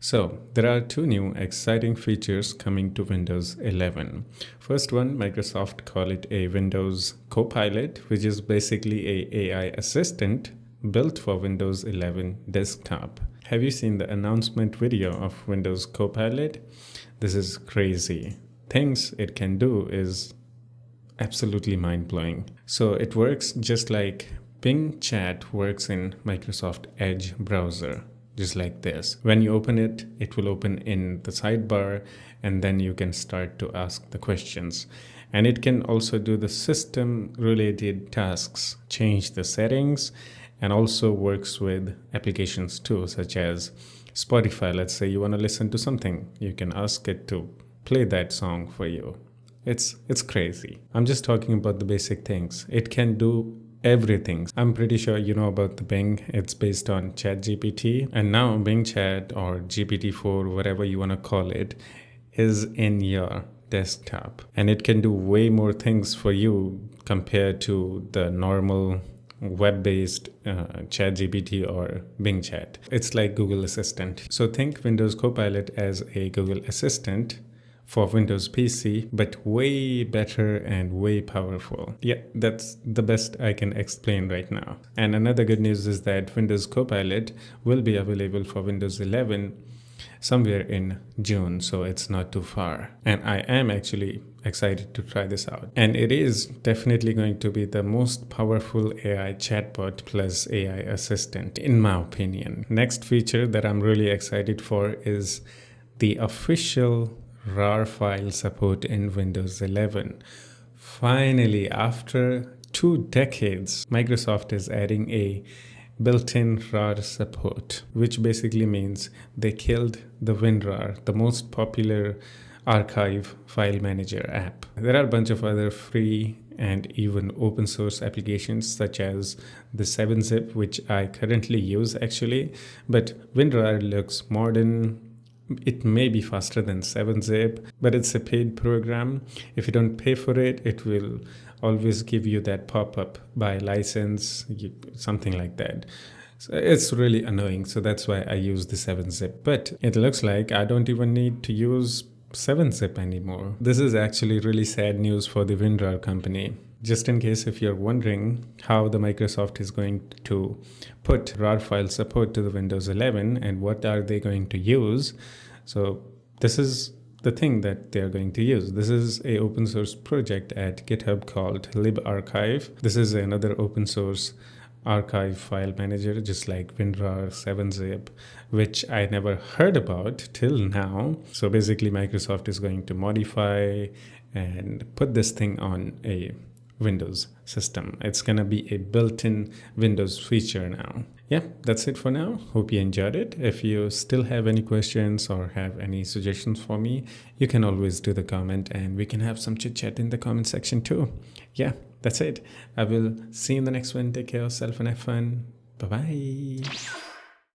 So there are two new exciting features coming to Windows 11. First one, Microsoft call it a Windows Copilot, which is basically a AI assistant built for Windows 11 desktop. Have you seen the announcement video of Windows Copilot? This is crazy. Things it can do is absolutely mind-blowing. So it works just like Bing Chat works in Microsoft Edge browser. Just like this. When you open it, it will open in the sidebar and then you can start to ask the questions. And it can also do the system related tasks, change the settings, and also works with applications too, such as Spotify. Let's say you want to listen to something. You can ask it to play that song for you. It's crazy. I'm just talking about the basic things. It can do everything. I'm pretty sure you know about the Bing. It's based on ChatGPT, and now Bing Chat or GPT-4, whatever you want to call it, is in your desktop, and it can do way more things for you compared to the normal web-based ChatGPT or Bing Chat. It's like Google Assistant. So think Windows Copilot as a Google Assistant for Windows PC, but way better and way powerful. Yeah, that's the best I can explain right now. And another good news is that Windows Copilot will be available for Windows 11 somewhere in June, so it's not too far. And I am actually excited to try this out. And it is definitely going to be the most powerful AI chatbot plus AI assistant, in my opinion. Next feature that I'm really excited for is the official RAR file support in Windows 11. Finally, after 2 decades, Microsoft is adding a built-in RAR support, which basically means they killed the WinRAR, the most popular archive file manager app. There are a bunch of other free and even open source applications such as the 7-zip, which I currently use actually, but WinRAR looks modern. It may be faster than 7-zip, but it's a paid program. If you don't pay for it, it will always give you that pop-up by license, something like that. So it's really annoying. So that's why I use the 7-zip. But it looks like I don't even need to use 7-zip anymore. This is actually really sad news for the WinRAR company. Just in case if you're wondering how the Microsoft is going to put RAR file support to the Windows 11 and what are they going to use. So this is the thing that they're going to use. This is a open source project at GitHub called libarchive. This is another open source archive file manager, just like WinRAR, 7-zip, which I never heard about till now. So basically Microsoft is going to modify and put this thing on a Windows system. It's gonna be a built-in Windows feature now. Yeah, that's it for now. Hope you enjoyed it. If you still have any questions or have any suggestions for me, you can always do the comment and we can have some chit chat in the comment section too. Yeah, that's it. I will see you in the next one. Take care of yourself and have fun. Bye-bye.